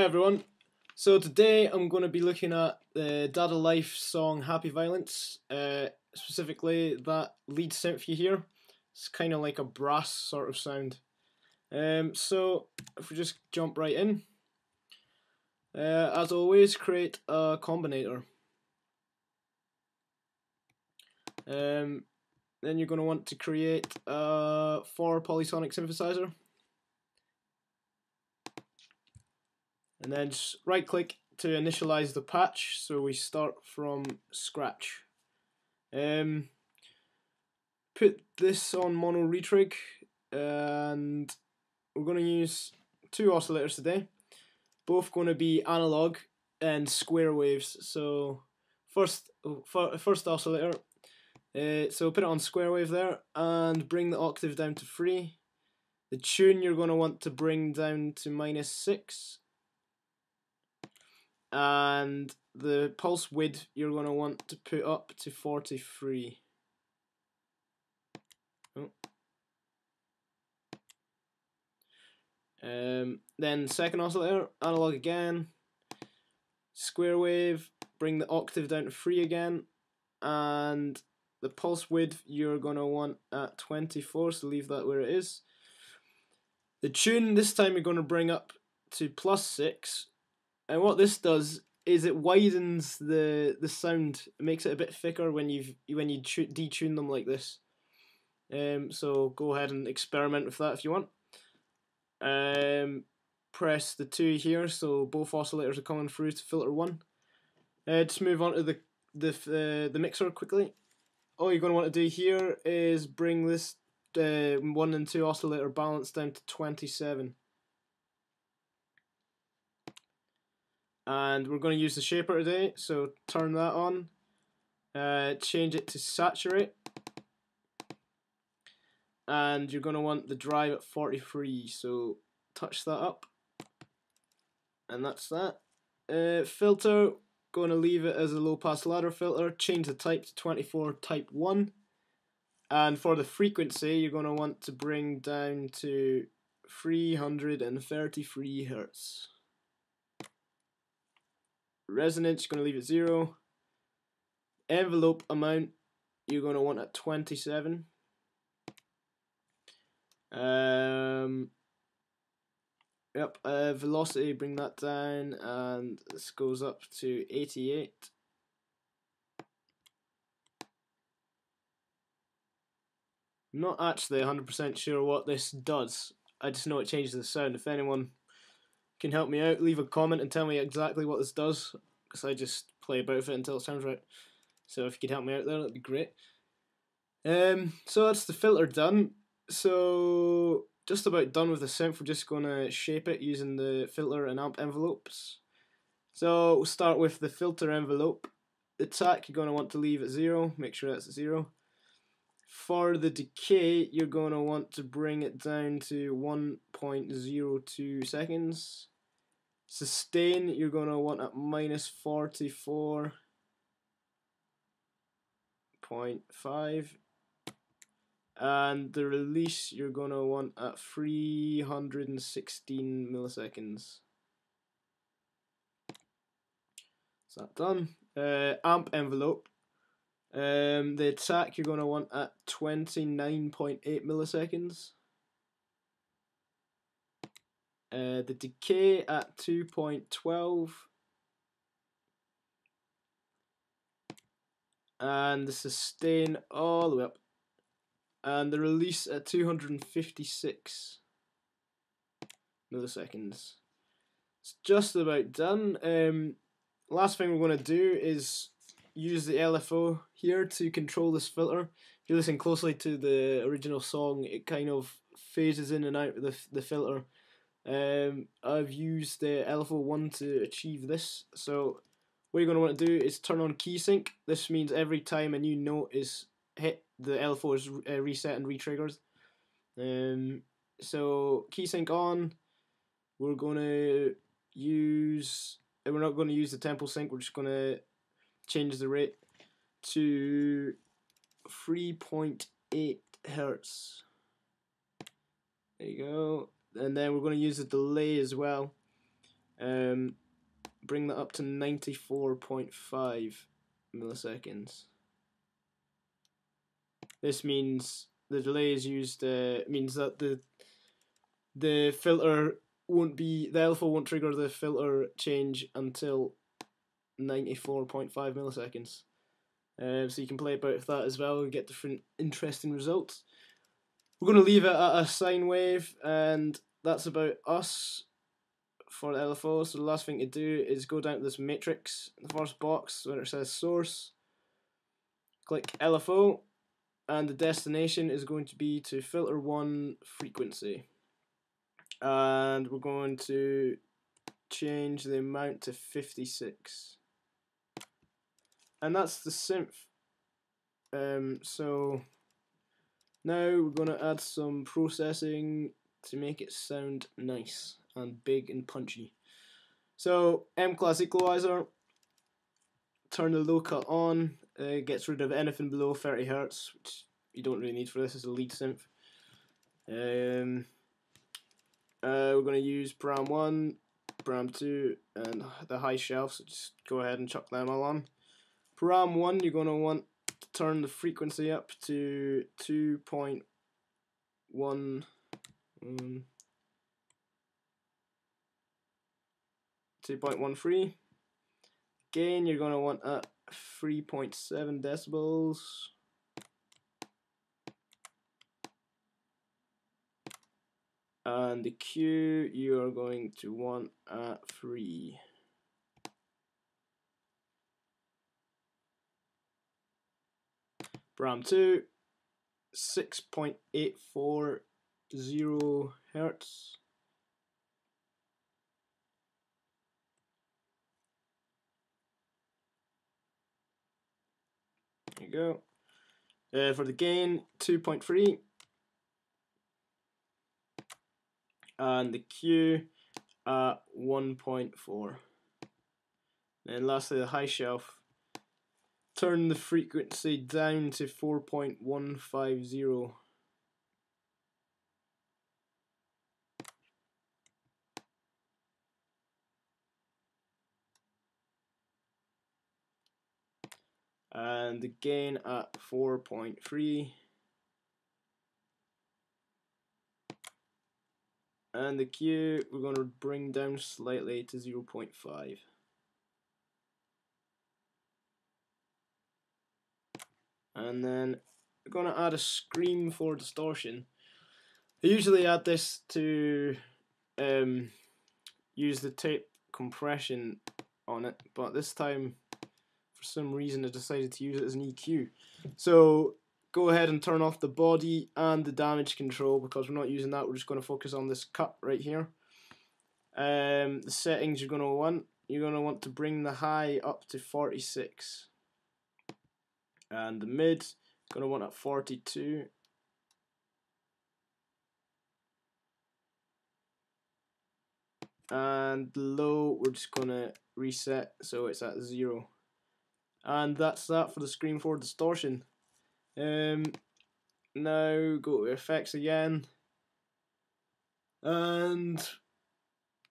everyone. So today I'm going to be looking at the Dada Life song Happy Violence, specifically that lead synth you hear. It's kind of like a brass sort of sound. So if we just jump right in, as always create a combinator. Then you're going to want to create a 4 polysonic synthesizer. And then just right click to initialize the patch, so we start from scratch. Put this on mono retrig, and we're going to use 2 oscillators today, both going to be analog and square waves. So first oscillator, so put it on square wave there and bring the octave down to 3. The tune you're going to want to bring down to -6. And the pulse width you're going to want to put up to 43. Oh. Then second oscillator, analog again, square wave, bring the octave down to 3 again, and the pulse width you're going to want at 24, so leave that where it is. The tune this time you're going to bring up to +6. And what this does is it widens the sound. It makes it a bit thicker when you detune them like this. So go ahead and experiment with that if you want. Press the 2 here, so both oscillators are coming through to filter 1. Just move on to the mixer quickly. All you're going to want to do here is bring this 1 and 2 oscillator balance down to 27. And we're going to use the shaper today, so turn that on, change it to saturate, and you're going to want the drive at 43, so touch that up, and that's that. Filter, going to leave it as a low pass ladder filter, change the type to 24 type 1, and for the frequency you're going to want to bring down to 333 Hertz. Resonance, you're going to leave it 0. Envelope amount, you're going to want at 27. Velocity, bring that down, and this goes up to 88. I'm not actually 100% sure what this does. I just know it changes the sound. If anyone can help me out, leave a comment and tell me exactly what this does, because I just play about with it until it sounds right. So if you could help me out there, that'd be great. So that's the filter done. So just about done with the synth. We're just going to shape it using the filter and amp envelopes. So we'll start with the filter envelope. The tack you're going to want to leave at 0, make sure that's at 0. For the decay, you're going to want to bring it down to 1.02 seconds. Sustain, you're going to want at -44.5. And the release, you're going to want at 316 milliseconds. Is that done? Amp envelope. The attack you're going to want at 29.8 milliseconds. The decay at 2.12. And the sustain all the way up. And the release at 256 milliseconds. It's just about done. Last thing we're going to do is use the LFO here to control this filter. If you listen closely to the original song, it kind of phases in and out of the filter. I've used the LFO 1 to achieve this. So what you're going to want to do is turn on key sync. This means every time a new note is hit, the LFO is reset and re-triggered. So key sync on. We're going to use, we're not going to use the tempo sync, we're just going to change the rate to 3.8 Hertz. There you go. And then we're going to use the delay as well. Bring that up to 94.5 milliseconds. This means the delay is used. Means that the filter won't be, the LFO won't trigger the filter change until 94.5 milliseconds. So you can play about with that as well and get different interesting results. We're going to leave it at a sine wave, and that's about us for the LFO. So the last thing to do is go down to this matrix, the first box where it says source, click LFO, and the destination is going to be to filter 1 frequency. And we're going to change the amount to 56. And that's the synth. So now we're going to add some processing to make it sound nice and big and punchy. So M-class equalizer, turn the low cut on, gets rid of anything below 30 Hz, which you don't really need for this, it's a lead synth. We're going to use param 1, param 2, and the high shelf, so just go ahead and chuck them all on. Param 1, you're going to want to turn the frequency up to 2.13. Gain, you're going to want at 3.7 decibels. And the Q, you are going to want at 3. Param 2, 6.840 Hertz. There you go. For the gain, 2.3. And the Q at 1.4. And lastly, the high shelf. Turn the frequency down to 4.150. And the gain at 4.3. And the Q we're going to bring down slightly to 0.5. And then we're going to add a scream for distortion. I usually add this to use the tape compression on it, but this time for some reason I decided to use it as an EQ. So go ahead and turn off the body and the damage control because we're not using that, we're just going to focus on this cut right here. The settings you're going to want to bring the high up to 46. And the mid, going to want at 42. And the low, we're just going to reset so it's at 0. And that's that for the screen for distortion. Now go to effects again. And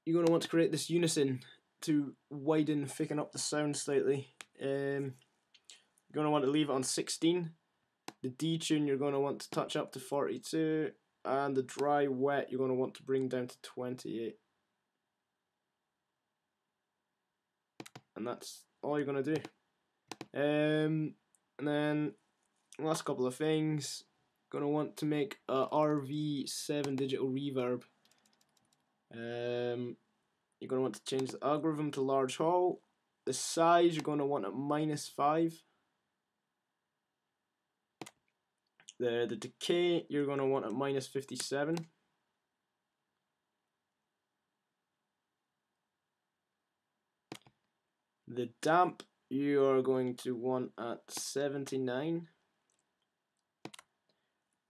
you're going to want to create this unison to widen, thicken up the sound slightly. You're going to want to leave it on 16. The detune you're going to want to touch up to 42, and the dry wet you're going to want to bring down to 28. And that's all you're going to do. And then last couple of things, going to want to make a RV7 digital reverb. You're going to want to change the algorithm to large hall. The size you're going to want at -5. The decay you're going to want at -57. The damp you are going to want at 79.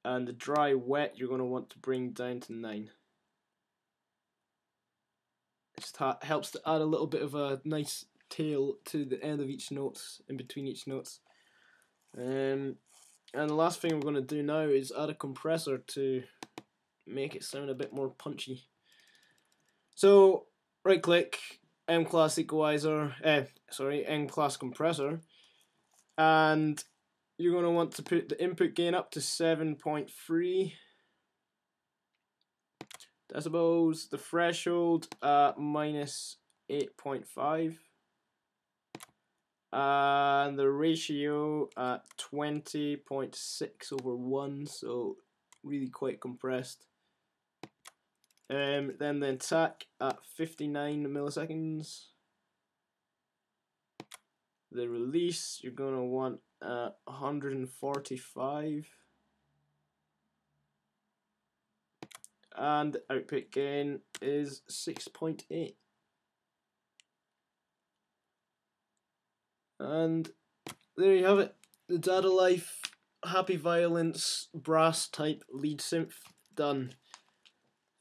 And the dry wet you're going to want to bring down to 9. It just helps to add a little bit of a nice tail to the end of each note, in between each notes. And the last thing we're going to do now is add a compressor to make it sound a bit more punchy. So right click, M-class equalizer, M-class compressor, and you're going to want to put the input gain up to 7.3 decibels, the threshold at minus 8.5, and the ratio at 20.6 over 1, so really quite compressed. Then the attack at 59 milliseconds. The release you're going to want at 145. And output gain is 6.8. And there you have it, the Dada Life Happy Violence brass type lead synth done.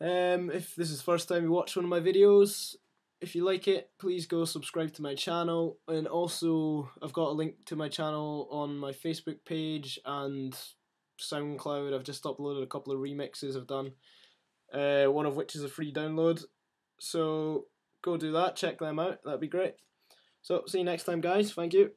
If this is the first time you watch one of my videos, if you like it, please go subscribe to my channel, and also I've got a link to my channel on my Facebook page and SoundCloud. I've just uploaded a couple of remixes I've done, one of which is a free download, so go do that, check them out, that'd be great. So see you next time guys, thank you.